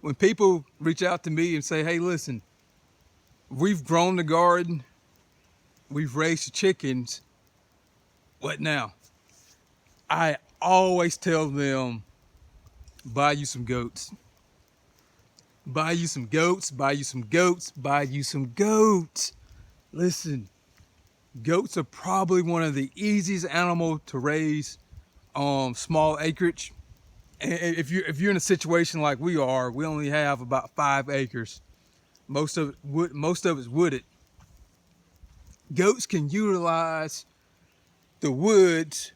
when people reach out to me and say, hey, listen, we've grown the garden, we've raised the chickens, what now? I always tell them, buy you some goats. Buy you some goats, buy you some goats, buy you some goats. Listen, goats are probably one of the easiest animals to raise on small acreage. And if you're in a situation like we are, we only have about 5 acres. Most of it's wooded. Goats can utilize the woods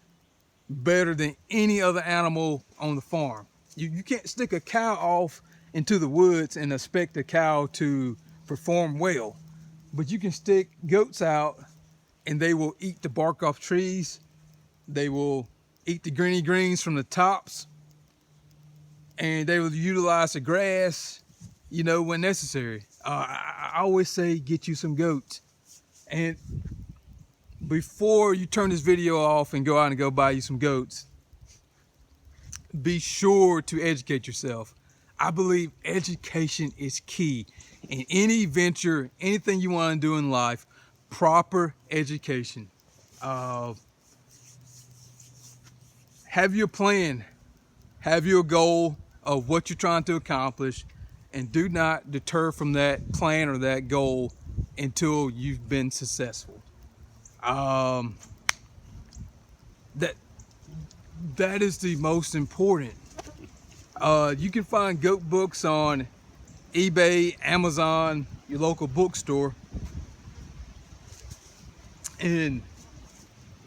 better than any other animal on the farm. You can't stick a cow off into the woods and expect a cow to perform well. But you can stick goats out and they will eat the bark off trees. They will eat the greens from the tops. And they will utilize the grass, when necessary. I always say get you some goats. And before you turn this video off and go out and go buy you some goats, be sure to educate yourself. I believe education is key in any venture, anything you want to do in life. Proper education. Have your plan, have your goal of what you're trying to accomplish, and do not deter from that plan or that goal until you've been successful. That is the most important. You can find goat books on eBay, Amazon, your local bookstore. And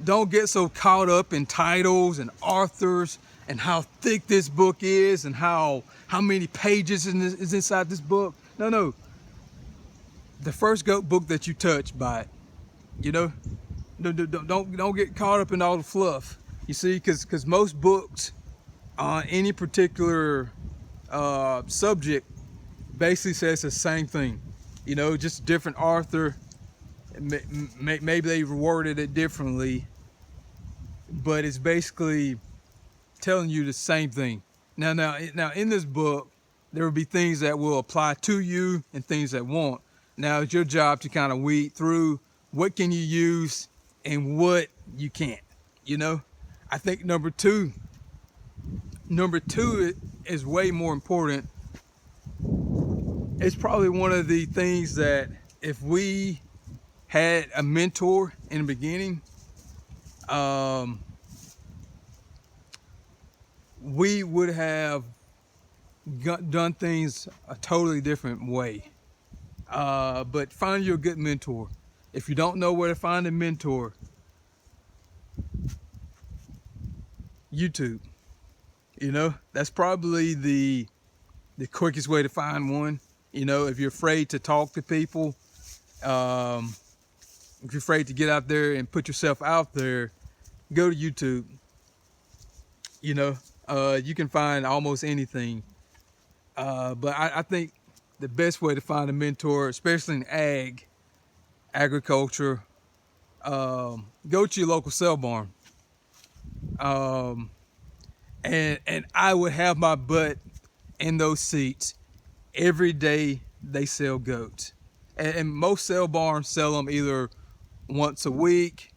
don't get so caught up in titles and authors and how thick this book is and how many pages is inside this book. No. The first goat book that you touch, buy it. Don't get caught up in all the fluff. You see, because most books on any particular subject basically says the same thing. Just a different author. Maybe they worded it differently, but it's basically telling you the same thing. Now in this book, there will be things that will apply to you and things that won't. Now it's your job to kind of weed through what can you use and what you can't. I think number two is way more important. It's probably one of the things that if we had a mentor in the beginning, we would have done things a totally different way. But find you a good mentor. If you don't know where to find a mentor, YouTube. That's probably the quickest way to find one. If you're afraid to talk to people, if you're afraid to get out there and put yourself out there, go to YouTube. You can find almost anything. But I think the best way to find a mentor, especially in agriculture, go to your local sale barn. And I would have my butt in those seats every day they sell goats. And most sale barns sell them either once a week,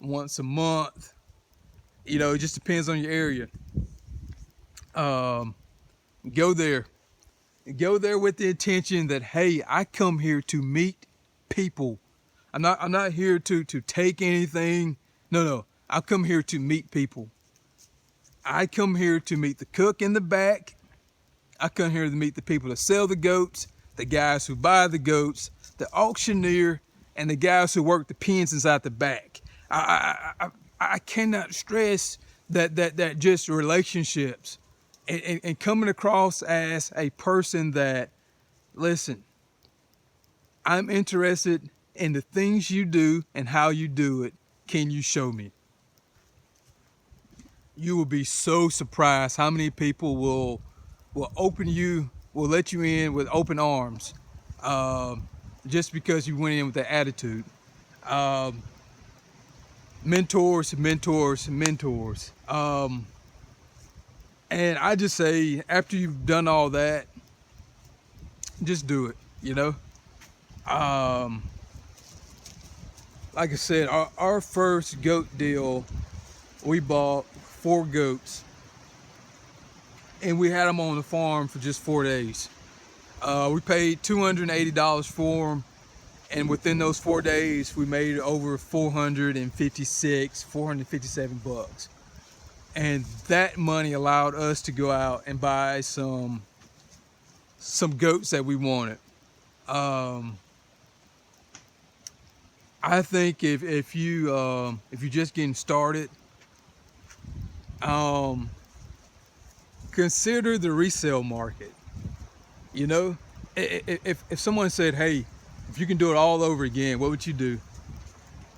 once a month. It just depends on your area. Go there with the intention that, hey, I come here to meet people. I'm not here to take anything. No. I come here to meet people. I come here to meet the cook in the back. I come here to meet the people that sell the goats, the guys who buy the goats, the auctioneer, and the guys who work the pens inside the back. I cannot stress that just relationships and coming across as a person that, listen, I'm interested in the things you do and how you do it. Can you show me? You will be so surprised how many people will let you in with open arms, just because you went in with that attitude. Mentors. And I just say, after you've done all that, just do it, you know. Um, like I said, our first goat deal, we bought 4 goats, and we had them on the farm for just 4 days. We paid $280 for them, and within those 4 days, we made over 457 bucks. And that money allowed us to go out and buy some goats that we wanted. I think if you're just getting started, consider the resale market. You know, if someone said, "Hey, if you can do it all over again, what would you do?"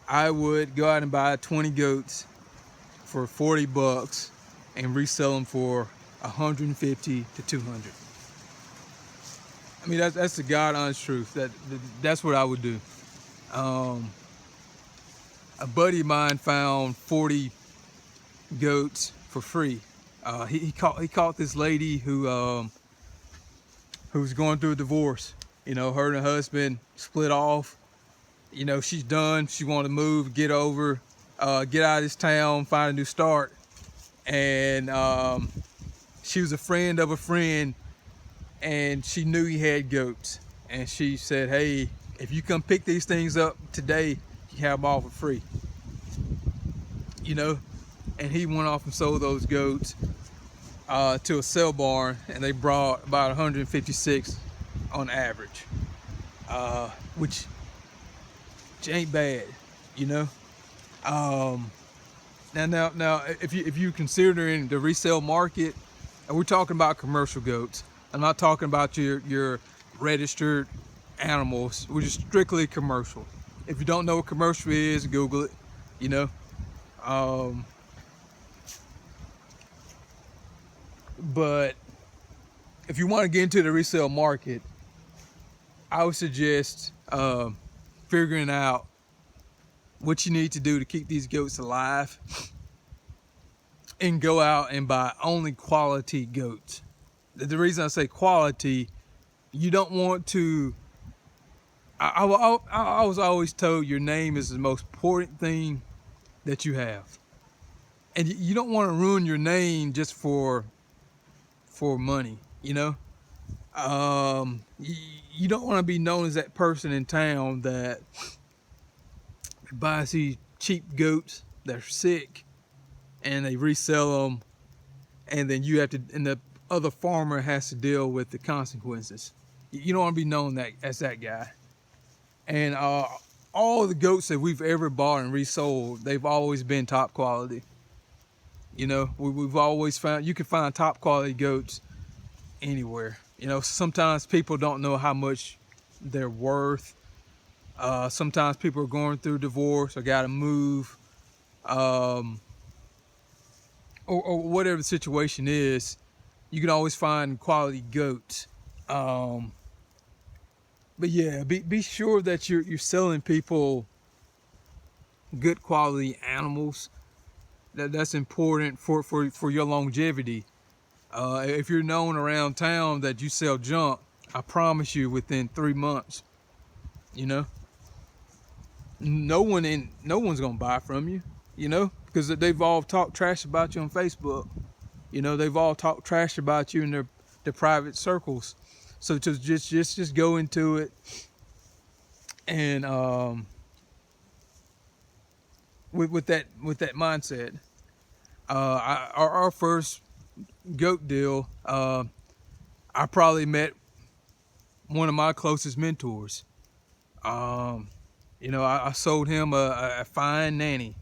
I would go out and buy 20 goats for 40 bucks and resell them for 150 to 200. I mean, that's the God honest truth. That's what I would do. A buddy of mine found 40 goats for free. He caught this lady who was going through a divorce. You know, her and her husband split off. You know, she's done. She wanted to move, get out of this town, find a new start. And she was a friend of a friend, and she knew he had goats. And she said, "Hey, if you come pick these things up today, you have them all for free." You know, and he went off and sold those goats to a sale barn, and they brought about 156 on average, which ain't bad, you know. Now, if you considering the resale market, and we're talking about commercial goats. I'm not talking about your registered animals. We're just strictly commercial. If you don't know what commercial is, Google it. You know. But if you want to get into the resale market, I would suggest figuring out what you need to do to keep these goats alive, and go out and buy only quality goats. The reason I say quality, you don't want to. I was always told your name is the most important thing that you have, and you don't want to ruin your name just for money. You know, you don't want to be known as that person in town that buys these cheap goats that are sick, and they resell them, and then you have to, and the other farmer has to deal with the consequences. You don't want to be known as that guy. And all the goats that we've ever bought and resold, they've always been top quality. You know, we've always found, you can find top quality goats anywhere. You know, sometimes people don't know how much they're worth. Sometimes people are going through divorce or got to move, or whatever the situation is. You can always find quality goats. But yeah, be sure that you're selling people good quality animals. That's important for your longevity. If you're known around town that you sell junk, I promise you, within 3 months, you know, no one's gonna buy from you, you know, because they've all talked trash about you on Facebook. You know, they've all talked trash about you in their private circles. So to just go into it, and with that mindset. Our first goat deal, I probably met one of my closest mentors. You know, I sold him a fine nanny.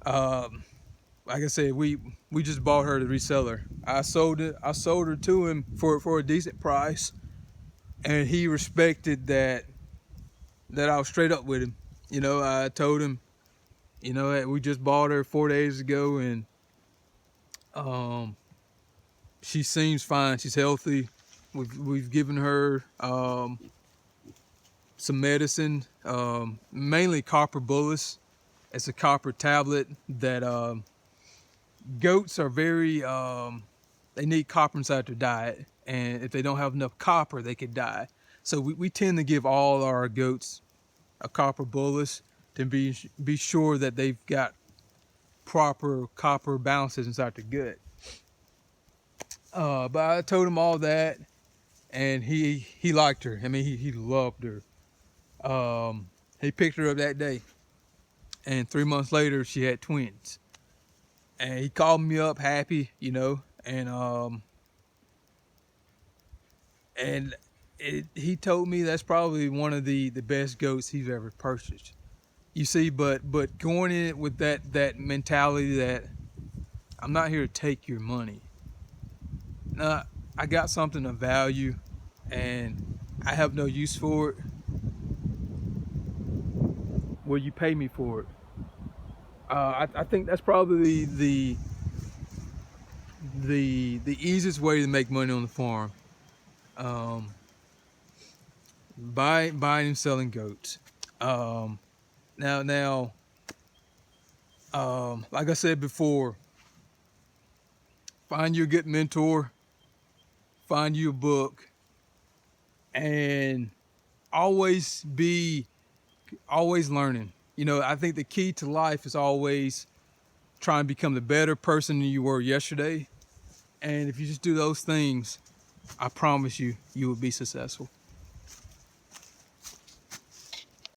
Like I said, we just bought her to reseller. I sold her to him for a decent price, and he respected that I was straight up with him. You know, I told him, you know, we just bought her 4 days ago, and she seems fine. She's healthy. We've given her some medicine, mainly copper bullets. It's a copper tablet that goats are very they need copper inside their diet, and if they don't have enough copper, they could die. So we tend to give all our goats a copper bolus to be sure that they've got proper copper balances inside the gut. But I told him all that, and he liked her. I mean, he loved her. He picked her up that day, and 3 months later, she had twins. And he called me up happy, you know, and he told me that's probably one of the best goats he's ever purchased. You see, but going in it with that mentality that I'm not here to take your money. No, I got something of value, and I have no use for it. Will you pay me for it? I think that's probably the easiest way to make money on the farm. Um, buying and selling goats. Now, like I said before, find you a good mentor, find you a book, and always learning. You know, I think the key to life is always trying to become the better person than you were yesterday. And if you just do those things, I promise you, you will be successful.